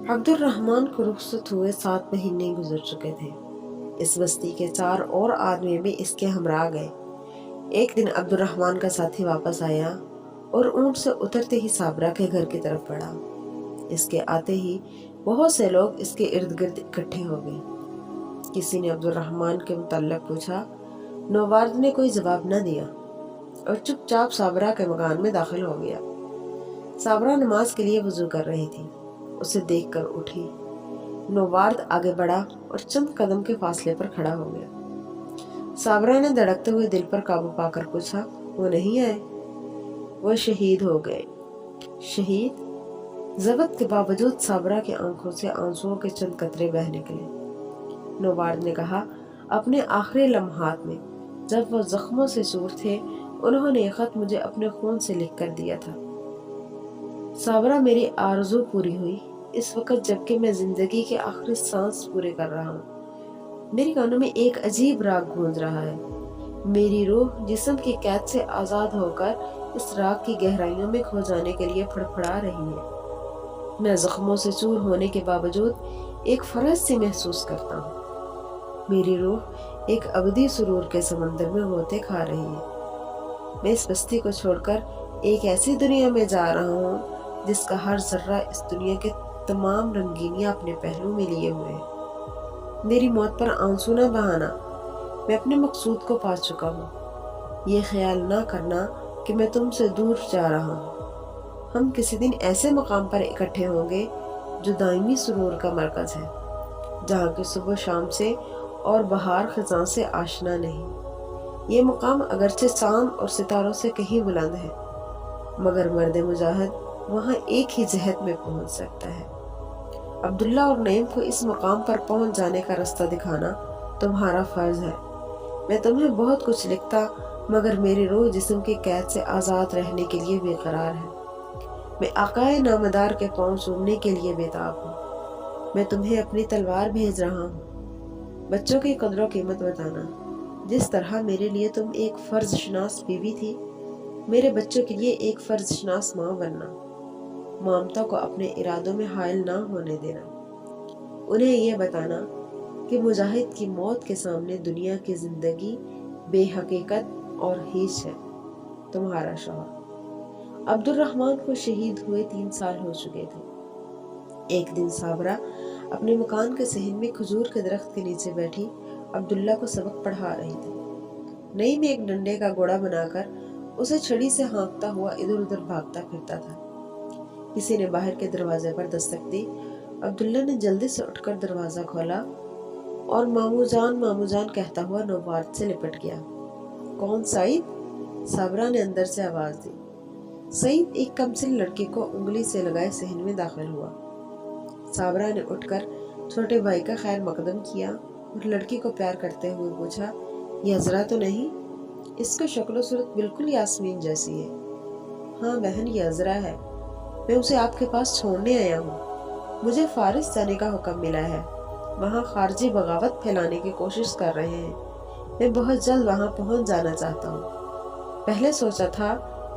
عبد الرحمن کو رخصت ہوئے 7 مہینے گزر چکے تھے۔ اس بستی کے 4 اور آدمی بھی اس کے ہمراہ گئے۔ ایک دن عبد الرحمن کا ساتھی واپس آیا اور اونٹ سے اترتے ہی صابرہ کے گھر کی طرف بڑھا۔ اس کے آتے ہی بہت سے لوگ اس کے ارد گرد اکٹھے ہو گئے۔ کسی نے عبد الرحمن کے متعلق پوچھا، نوبارد نے کوئی جواب نہ دیا اور چپ چاپ صابرہ کے مکان میں داخل ہو گیا۔ صابرہ نماز کے لیے وضو کر رہی تھی، اسے دیکھ کر اٹھی۔ نوبارد آگے بڑھا اور چند قدم کے فاصلے پر کھڑا ہو گیا۔ صابرہ نے دھڑکتے ہوئے دل پر قابو پا کر پوچھا، وہ نہیں آئے؟ وہ شہید ہو گئے۔ شہید؟ ضبط کے باوجود صابرہ کی آنکھوں سے آنسوؤں کے چند قطرے بہہ نکلے۔ نوبارد نے کہا، اپنے آخری لمحات میں جب وہ زخموں سے چور تھے، انہوں نے یہ خط مجھے اپنے خون سے لکھ کر دیا تھا۔ صابرہ، میری آرزو پوری ہوئی اس وقت جبکہ میں زندگی کے آخری سانس پورے کر رہا ہوں۔ میری کانوں میں ایک عجیب راگ گونج رہا ہے۔ میری روح جسم کی قید سے آزاد ہو کر اس راگ کی گہرائیوں میں کھو جانے کے لیے پھڑپھڑا رہی ہے۔ میں زخموں سے چور ہونے کے باوجود ایک فرحت سی محسوس کرتا ہوں۔ میری روح ایک ابدی سرور کے سمندر میں غوطے کھا رہی ہے۔ میں اس بستی کو چھوڑ کر ایک ایسی دنیا میں جا رہا ہوں جس کا ہر ذرہ اس دنیا کے تمام رنگینیاں اپنے پہلو میں لیے ہوئے ہے۔ میری موت پر آنسو نہ بہانا، میں اپنے مقصود کو پا چکا ہوں۔ یہ خیال نہ کرنا کہ میں تم سے دور جا رہا ہوں۔ ہم کسی دن ایسے مقام پر اکٹھے ہوں گے جو دائمی سرور کا مرکز ہے، جہاں کی صبح شام سے اور بہار خزاں سے آشنا نہیں۔ یہ مقام اگرچہ چاند اور ستاروں سے کہیں بلند ہے، مگر مرد مجاہد وہاں ایک ہی جہت میں پہنچ سکتا ہے۔ عبداللہ اور نعیم کو اس مقام پر پہنچ جانے کا رستہ دکھانا تمہارا فرض ہے۔ میں تمہیں بہت کچھ لکھتا، مگر میری روح جسم کی قید سے آزاد رہنے کے لیے بے قرار ہے۔ میں آقائے نامدار کے پاؤں چومنے کے لیے بےتاب ہوں۔ میں تمہیں اپنی تلوار بھیج رہا ہوں۔ بچوں کی قدر و قیمت بتانا۔ جس طرح میرے لیے تم ایک فرض شناس بیوی تھی، میرے بچوں کے لیے ایک فرض شناس ماں بننا۔ مامتا کو اپنے ارادوں میں حائل نہ ہونے دینا۔ انہیں یہ بتانا کہ مجاہد کی موت کے سامنے دنیا کی زندگی بے حقیقت اور ہیچ ہے۔ تمہارا شوہر۔ عبد الرحمن کو شہید ہوئے 3 سال ہو چکے تھے۔ ایک دن صابرہ اپنے مکان کے صحن میں کھجور کے درخت کے نیچے بیٹھی عبداللہ کو سبق پڑھا رہی تھی۔ نعیم ایک ڈنڈے کا گوڑا بنا کر اسے چھڑی سے ہانکتا ہوا ادھر ادھر بھاگتا پھرتا تھا۔ کسی نے باہر کے دروازے پر دستک دی۔ عبداللہ نے جلدی سے اٹھ کر دروازہ کھولا اور مامو جان کہتا ہوا نوبارد سے لپٹ گیا۔ کون؟ سعید؟ صابرہ نے اندر سے آواز دی۔ سعید ایک کمسن لڑکی کو انگلی سے لگائے صحن میں داخل ہوا۔ صابرہ نے اٹھ کر چھوٹے بھائی کا خیر مقدم کیا اور لڑکی کو پیار کرتے ہوئے پوچھا، یہ عذرا تو نہیں؟ اس کی شکل و صورت بالکل یاسمین جیسی ہے۔ ہاں بہن، یہ عذرا ہے۔ میں اسے آپ کے پاس چھوڑنے آیا ہوں۔ مجھے فارس جانے کا حکم ملا ہے۔ وہاں خارجی بغاوت پھیلانے کی کوشش کر رہے ہیں۔ میں بہت جلد وہاں پہنچ جانا چاہتا ہوں۔ پہلے سوچا تھا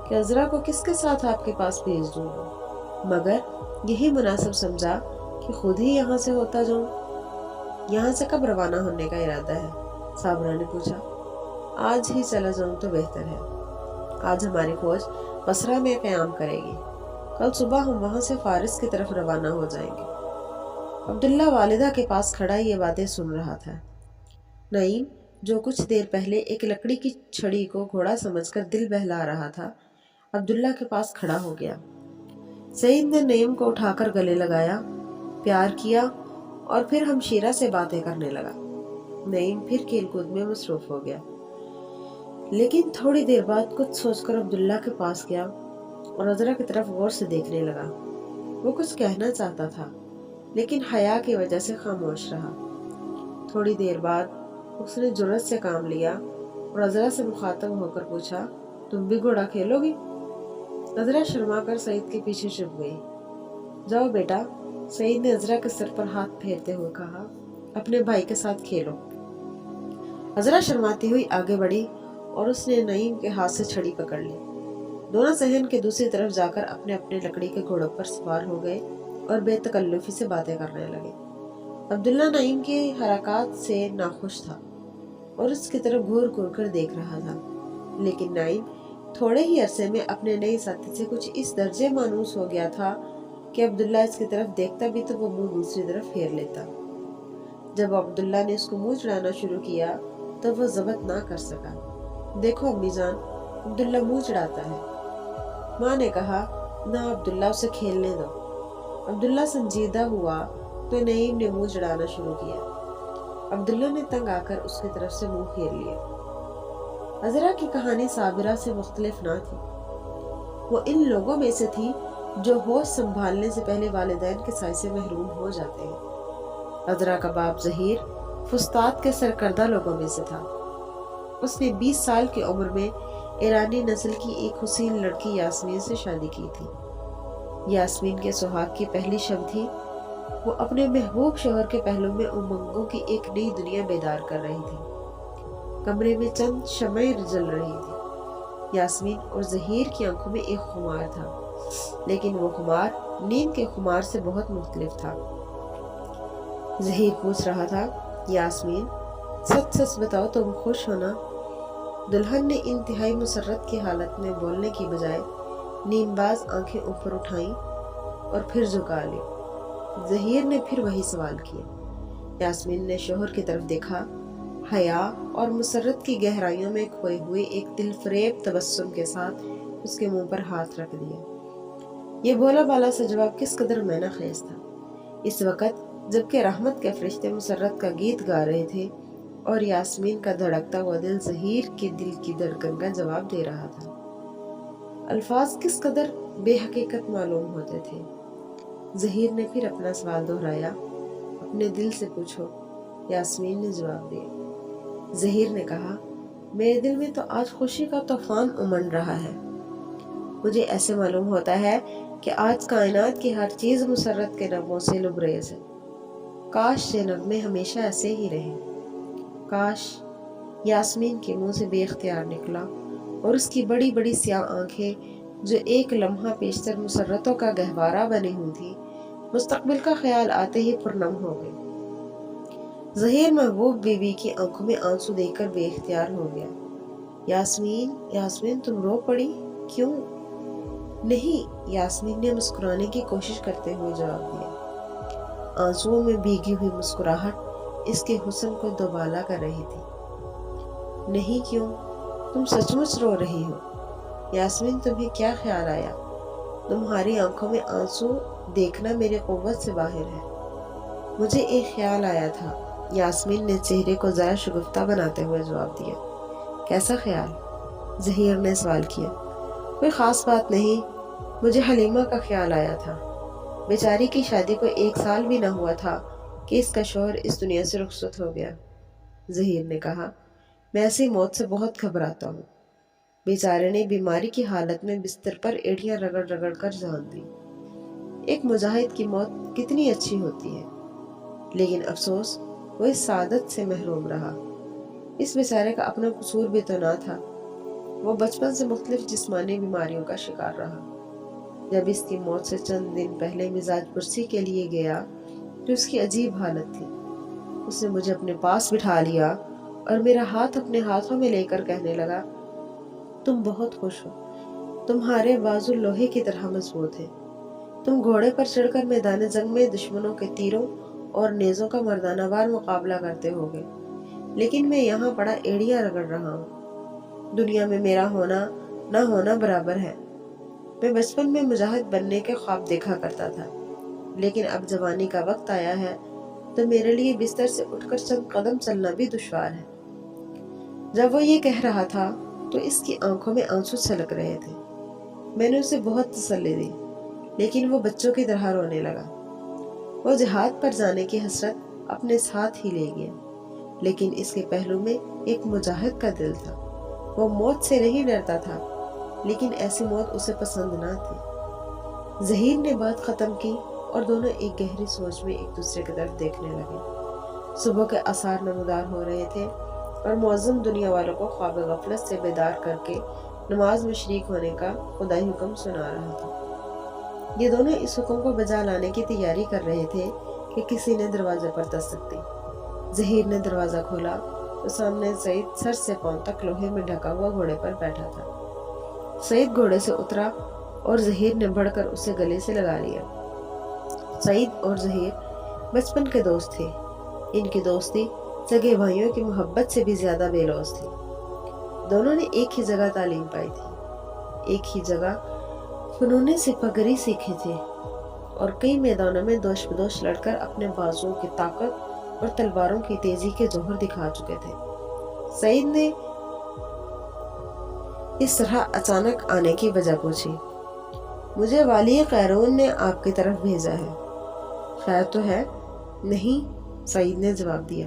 کہ عذرا کو کس کے ساتھ آپ کے پاس بھیج دوں، مگر یہی مناسب سمجھا کہ خود ہی یہاں سے ہوتا جاؤں۔ یہاں سے کب روانہ ہونے کا ارادہ ہے؟ صابرہ نے پوچھا۔ آج ہی چلا جاؤں تو بہتر ہے۔ آج ہماری فوج بصرہ میں قیام کرے گی۔ کل صبح ہم وہاں سے فارس کی طرف روانہ ہو جائیں گے۔ عبداللہ والدہ کے پاس کھڑا یہ باتیں سن رہا تھا۔ نعیم، جو کچھ دیر پہلے ایک لکڑی کی چھڑی کو گھوڑا سمجھ کر دل بہلا رہا تھا، عبداللہ کے پاس کھڑا ہو گیا۔ سعید نے نعیم کو اٹھا کر گلے لگایا، پیار کیا اور پھر ہمشیرہ سے باتیں کرنے لگا۔ نعیم پھر کھیل کود میں مصروف ہو گیا، لیکن تھوڑی دیر بعد کچھ سوچ کر عبداللہ کے پاس گیا اور عذرا کی طرف غور سے دیکھنے لگا۔ وہ کچھ کہنا چاہتا تھا، لیکن حیا کی وجہ سے خاموش رہا۔ تھوڑی دیر بعد اس نے جرأت سے کام لیا اور عذرا سے مخاطب ہو کر پوچھا، تم بھی گھوڑا کھیلو گی؟ عذرا شرما کر سعید کے پیچھے چھپ گئی۔ جاؤ بیٹا، سعید نے عذرا کے سر پر ہاتھ پھیرتے ہوئے کہا، اپنے بھائی کے ساتھ کھیلو۔ عذرا شرماتی ہوئی آگے بڑھی اور اس نے نعیم کے ہاتھ سے چھڑی پکڑ لی۔ دونوں صحن کے دوسری طرف جا کر اپنے اپنے لکڑی کے گھوڑوں پر سوار ہو گئے اور بے تکلفی سے باتیں کرنے لگے۔ عبداللہ نعیم کی حرکات سے ناخوش تھا اور اس کی طرف گھور گھور کر دیکھ رہا تھا، لیکن نعیم تھوڑے ہی عرصے میں اپنے نئے ساتھی سے کچھ اس درجے مانوس ہو گیا تھا کہ عبداللہ اس کی طرف دیکھتا بھی تو وہ منہ دوسری طرف پھیر لیتا۔ جب عبداللہ نے اس کو منہ چڑھانا شروع کیا تو وہ ضبط نہ کر سکا۔ دیکھو امی جان، عبداللہ منہ چڑھاتا ہے۔ ماں نے کہا، نہ عبداللہ، اسے کھیلنے دو۔ عبداللہ سنجیدہ ہوا تو نعیم نے منہ چڑھانا شروع کیا۔ عبداللہ نے تنگ آ کر اس کی طرف سے منہ پھیر لیا۔ عذرا کی کہانی صابرہ سے مختلف نہ تھی۔ وہ ان لوگوں میں سے تھی جو ہوش سنبھالنے سے پہلے والدین کے سائے سے محروم ہو جاتے ہیں۔ عذرا کا باپ ظہیر فسطاط کے سرکردہ لوگوں میں سے تھا۔ اس نے 20 سال کی عمر میں ایرانی نسل کی ایک حسین لڑکی یاسمین سے شادی کی تھی۔ یاسمین کے سہاگ کی پہلی شب تھی۔ وہ اپنے محبوب شوہر کے پہلو میں امنگوں کی ایک نئی دنیا بیدار کر رہی تھی۔ کمرے میں چند شمعیں جل رہی تھی۔ یاسمین اور ظہیر کی آنکھوں میں ایک خمار تھا، لیکن وہ خمار نیند کے خمار سے بہت مختلف تھا۔ ظہیر پوچھ رہا تھا، یاسمین سچ سچ بتاؤ، تم خوش ہو نا؟ دلہن نے انتہائی مسرت کی حالت میں بولنے کی بجائے نیم باز آنکھیں اوپر اٹھائیں اور پھر جھکا لی۔ ظہیر نے پھر وہی سوال کیا۔ یاسمین نے شوہر کی طرف دیکھا، حیا اور مسرت کی گہرائیوں میں کھوئے ہوئے ایک دل فریب تبسم کے ساتھ اس کے منہ پر ہاتھ رکھ دیا۔ یہ بولا بالا سا جواب کس قدر مینا خیز تھا، اس وقت جبکہ رحمت کے فرشتے مسرت کا گیت گا رہے تھے اور یاسمین کا دھڑکتا ہوا دل ظہیر کے دل کی دھڑکن کا جواب دے رہا تھا۔ الفاظ کس قدر بے حقیقت معلوم ہوتے تھے۔ ظہیر نے پھر اپنا سوال دہرایا، اپنے دل سے پوچھو۔ یاسمین نے جواب دیا۔ ظہیر نے کہا، میرے دل میں تو آج خوشی کا طوفان امن رہا ہے۔ مجھے ایسے معلوم ہوتا ہے کہ آج کائنات کی ہر چیز مسرت کے نغموں سے لبریز ہے۔ کاش یہ نغمے ہمیشہ ایسے ہی رہیں۔ کاش۔ یاسمین کے منہ سے بے اختیار نکلا اور اس کی بڑی بڑی سیاہ آنکھیں جو ایک لمحہ پیشتر مسرتوں کا گہوارہ بنی ہوئی تھی، مستقبل کا خیال آتے ہی پرنم ہو گئی۔ ظہیر محبوب بیوی کی آنکھوں میں آنسو دیکھ کر بے اختیار ہو گیا۔ یاسمین، یاسمین تم رو پڑی؟ کیوں؟ نہیں، یاسمین نے مسکرانے کی کوشش کرتے ہوئے جواب دیا۔ آنسوؤں میں بھیگی ہوئی مسکراہٹ اس کے حسن کو دوبالا کر رہی تھی۔ نہیں کیوں؟ تم سچ مچ رو رہی ہو۔ یاسمین تمہیں کیا خیال آیا؟ تمہاری آنکھوں میں آنسو دیکھنا میری قوت سے باہر ہے۔ مجھے ایک خیال آیا تھا، یاسمین نے چہرے کو ذرا شگفتہ بناتے ہوئے جواب دیا۔ کیسا خیال؟ ظہیر نے سوال کیا۔ کوئی خاص بات نہیں، مجھے حلیمہ کا خیال آیا تھا۔ بیچاری کی شادی کو 1 سال بھی نہ ہوا تھا کہ اس کا شوہر اس دنیا سے رخصت ہو گیا۔ ظہیر نے کہا، میں ایسی موت سے بہت گھبراتا ہوں۔ بیچارے نے بیماری کی حالت میں بستر پر ایڑیاں رگڑ رگڑ کر جان دی۔ ایک مجاہد کی موت کتنی اچھی ہوتی ہے، لیکن افسوس وہ اس سعادت سے محروم رہا۔ اس بیچارے کا اپنا قصور بھی تو نہ تھا، وہ بچپن سے مختلف جسمانی بیماریوں کا شکار رہا۔ جب اس کی موت سے چند دن پہلے مزاج پرسی کے لیے گیا تو اس کی عجیب حالت تھی۔ اس نے مجھے اپنے پاس بٹھا لیا اور میرا ہاتھ اپنے ہاتھوں میں لے کر کہنے لگا، تم بہت خوش ہو، تمہارے بازو لوہے کی طرح مضبوط ہیں، تم گھوڑے پر چڑھ کر میدان جنگ میں دشمنوں کے تیروں اور نیزوں کا مردانہ وار مقابلہ کرتے ہوگے، لیکن میں یہاں پڑا ایڑیاں رگڑ رہا ہوں۔ دنیا میں میرا ہونا نہ ہونا برابر ہے۔ میں بچپن میں مجاہد بننے کے خواب دیکھا کرتا تھا، لیکن اب جوانی کا وقت آیا ہے تو میرے لیے بستر سے اٹھ کر چند قدم چلنا بھی دشوار ہے۔ جب وہ یہ کہہ رہا تھا تو اس کی آنکھوں میں آنسو چھلک رہے تھے۔ میں نے اسے بہت تسلی دی، لیکن وہ بچوں کی طرح رونے لگا۔ وہ جہاد پر جانے کی حسرت اپنے ساتھ ہی لے گیا، لیکن اس کے پہلو میں ایک مجاہد کا دل تھا۔ وہ موت سے نہیں ڈرتا تھا، لیکن ایسی موت اسے پسند نہ تھی۔ ظہیر نے بات ختم کی اور دونوں ایک گہری سوچ میں ایک دوسرے کی طرف دیکھنے لگے۔ صبح کے آثار نمودار ہو رہے تھے اور معظم دنیا والوں کو خواب غفلت سے بیدار کر کے نماز میں شریک ہونے کا خدائی حکم سنا رہا تھا۔ یہ دونوں اس حکم کو بجا لانے کی تیاری کر رہے تھے کہ کسی نے دروازے پر دستک دی۔ ظہیر نے دروازہ کھولا تو سامنے سعید سر سے پاؤں تک لوہے میں ڈھکا ہوا گھوڑے پر بیٹھا تھا۔ سعید گھوڑے سے اترا اور ظہیر نے بڑھ کر اسے گلے سے لگا لیا۔ سعید اور ظہیر بچپن کے دوست تھے۔ ان کی دوستی سگے بھائیوں کی محبت سے بھی زیادہ بے لوث تھی۔ دونوں نے ایک ہی جگہ تعلیم پائی تھی، ایک ہی جگہ فنون سپاہی سیکھے تھے اور کئی میدانوں میں دوش بدوش لڑ کر اپنے بازوؤں کی طاقت اور تلواروں کی تیزی کے جوہر دکھا چکے تھے۔ سعید نے اس طرح اچانک آنے کی وجہ پوچھی۔ مجھے والی قیرون نے آپ کی طرف بھیجا ہے۔ خیر تو ہے؟ نہیں، سعید نے جواب دیا۔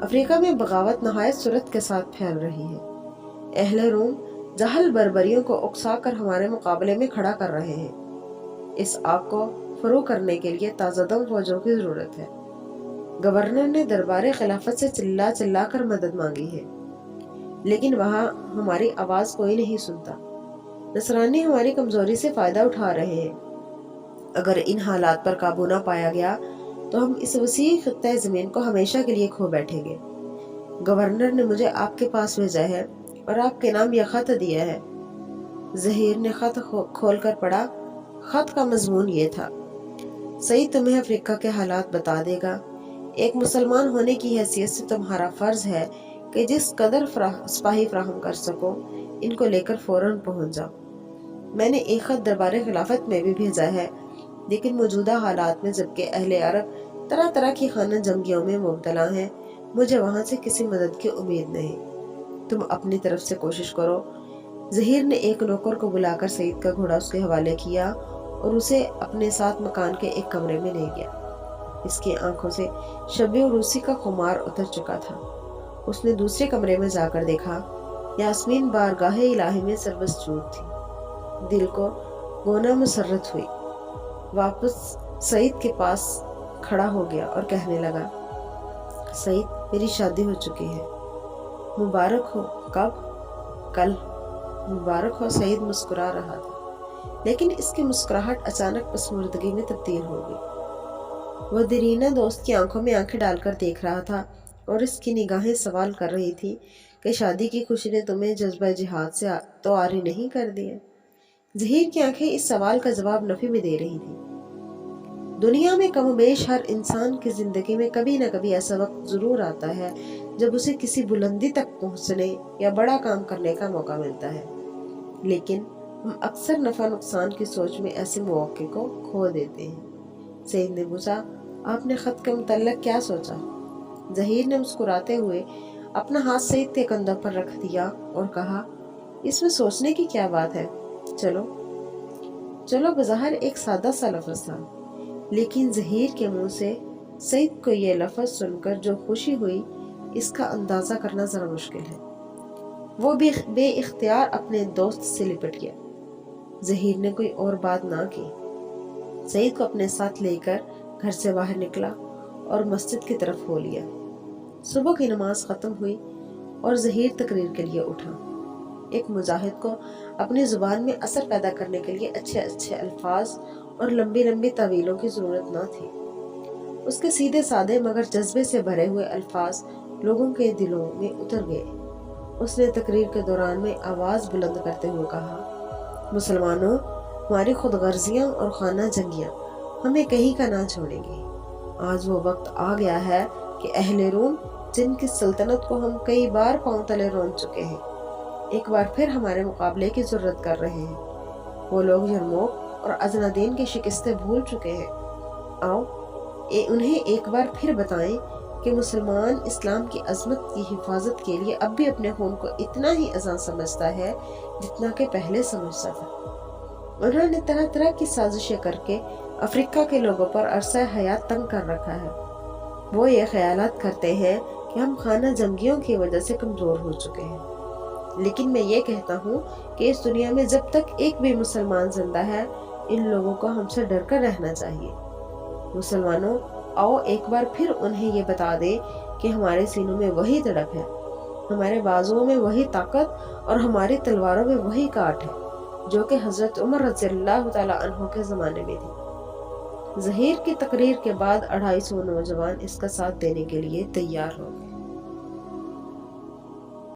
افریقہ میں بغاوت نہایت سرعت کے ساتھ پھیل رہی ہے۔ اہل روم جاہل بربریوں کو اکسا کر ہمارے مقابلے میں کھڑا کر رہے ہیں۔ اس آگ کو فروغ کرنے کے لیے تازہ دم فوجوں کی ضرورت ہے۔ گورنر نے دربار خلافت سے چلا چلا کر مدد مانگی ہے، لیکن وہاں ہماری آواز کوئی نہیں سنتا۔ نصرانی ہماری کمزوری سے فائدہ اٹھا رہے ہیں۔ اگر ان حالات پر قابو نہ پایا گیا تو ہم اس وسیع خطہ زمین کو ہمیشہ کے لیے کھو بیٹھیں گے۔ گورنر نے مجھے آپ کے پاس بھیجا ہے اور آپ کے نام یہ خط دیا ہے۔ ظہیر نے خط کھول کر پڑھا۔ خط کا مضمون یہ تھا: سعید تمہیں افریقہ کے حالات بتا دے گا۔ ایک مسلمان ہونے کی حیثیت سے تمہارا فرض ہے کہ جس قدر سپاہی فراہم کر سکو ان کو لے کر فوراً پہنچ جاؤ۔ میں نے ایک خط دربار خلافت میں بھی بھیجا ہے، لیکن موجودہ حالات میں جبکہ اہل عرب طرح طرح کی خانہ جنگیوں میں مبتلا ہیں، مجھے وہاں سے کسی مدد کی امید نہیں۔ تم اپنی طرف سے کوشش کرو۔ ظہیر نے ایک نوکر کو بلا کر سعید کا گھوڑا اس کے حوالے کیا اور اسے اپنے ساتھ مکان کے ایک کمرے میں لے گیا۔ اس کی آنکھوں سے شب عروسی کا خمار اتر چکا تھا۔ اس نے دوسرے کمرے میں جا کر دیکھا، یاسمین بارگاہ الہی میں سربسجود تھی۔ دل کو گونا مسرت ہوئی۔ واپس سعید کے پاس کھڑا ہو گیا اور کہنے لگا، سعید میری شادی ہو چکی ہے۔ مبارک ہو۔ کب؟ کل۔ مبارک ہو۔ سعید مسکرا رہا تھا، لیکن اس کی مسکراہٹ اچانک پسماردگی میں تبدیل ہو گئی۔ وہ دیرینہ دوست کی آنکھوں میں آنکھیں ڈال کر دیکھ رہا تھا اور اس کی نگاہیں سوال کر رہی تھی کہ شادی کی خوشی نے تمہیں جذبہ جہاد سے تو عاری نہیں کر دیا؟ ظہیر کی آنکھیں اس سوال کا جواب نفی میں دے رہی تھی۔ دنیا میں کم و بیش ہر انسان کی زندگی میں کبھی نہ کبھی ایسا وقت ضرور آتا ہے جب اسے کسی بلندی تک پہنچنے یا بڑا کام کرنے کا موقع ملتا ہے، لیکن ہم اکثر نفع نقصان کی سوچ میں ایسے مواقع کو کھو دیتے ہیں۔ سعید نے پوچھا، آپ نے خط کے متعلق کیا سوچا؟ ظہیر نے مسکراتے ہوئے اپنا ہاتھ سعید کے کندھوں پر رکھ دیا اور کہا، اس میں سوچنے کی کیا بات ہے؟ چلو۔ چلو بظاہر ایک سادہ سا لفظ تھا، لیکن ظہیر کے منہ سے سعید کو یہ لفظ سن کر جو خوشی ہوئی اس کا اندازہ کرنا ذرا مشکل ہے۔ وہ بھی بے اختیار اپنے دوست سے لپٹ گیا۔ ظہیر نے کوئی اور بات نہ کی۔ سعید کو اپنے ساتھ لے کر گھر سے باہر نکلا اور مسجد کی طرف ہو لیا۔ صبح کی نماز ختم ہوئی اور ظہیر تقریر کے لیے اٹھا۔ ایک مجاہد کو اپنی زبان میں اثر پیدا کرنے کے لیے اچھے اچھے الفاظ اور لمبی لمبی تعویلوں کی ضرورت نہ تھی۔ اس کے سیدھے سادے مگر جذبے سے بھرے ہوئے الفاظ لوگوں کے دلوں میں اتر گئے۔ اس نے تقریر کے دوران میں آواز بلند کرتے ہوئے کہا، مسلمانوں، ہماری خود غرضیاں اور خانہ جنگیاں ہمیں کہیں کا نہ چھوڑیں گی۔ آج وہ وقت آ گیا ہے کہ اہل روم، جن کی سلطنت کو ہم کئی بار پاؤں تلے رون چکے ہیں، ایک بار پھر ہمارے مقابلے کی ضرورت کر رہے ہیں۔ وہ لوگ یرموک اور اجنادین کی شکستیں بھول چکے ہیں۔ آؤ انہیں ایک بار پھر بتائیں کہ مسلمان اسلام کی عظمت کی حفاظت کے لیے اب بھی اپنے خون کو اتنا ہی اذاں سمجھتا ہے جتنا کہ پہلے سمجھتا تھا۔ انہوں نے طرح طرح کی سازشیں کر کے افریقہ کے لوگوں پر عرصہ حیات تنگ کر رکھا ہے۔ وہ یہ خیالات کرتے ہیں کہ ہم خانہ جنگیوں کی وجہ سے کمزور ہو چکے ہیں، لیکن میں یہ کہتا ہوں کہ اس دنیا میں جب تک ایک بھی مسلمان زندہ ہے، ان لوگوں کو ہم سے ڈر کر رہنا چاہیے۔ مسلمانوں، آؤ ایک بار پھر انہیں یہ بتا دے کہ ہمارے سینوں میں وہی تڑپ ہے، ہمارے بازوؤں میں وہی طاقت اور ہماری تلواروں میں وہی کاٹ ہے۔ جو کہ حضرت عمر رضی اللہ تعالیٰ عنہ کے زمانے میں تھی۔ ظہیر کی تقریر کے بعد 250 نوجوان اس کا ساتھ دینے کے لیے تیار ہو گئے۔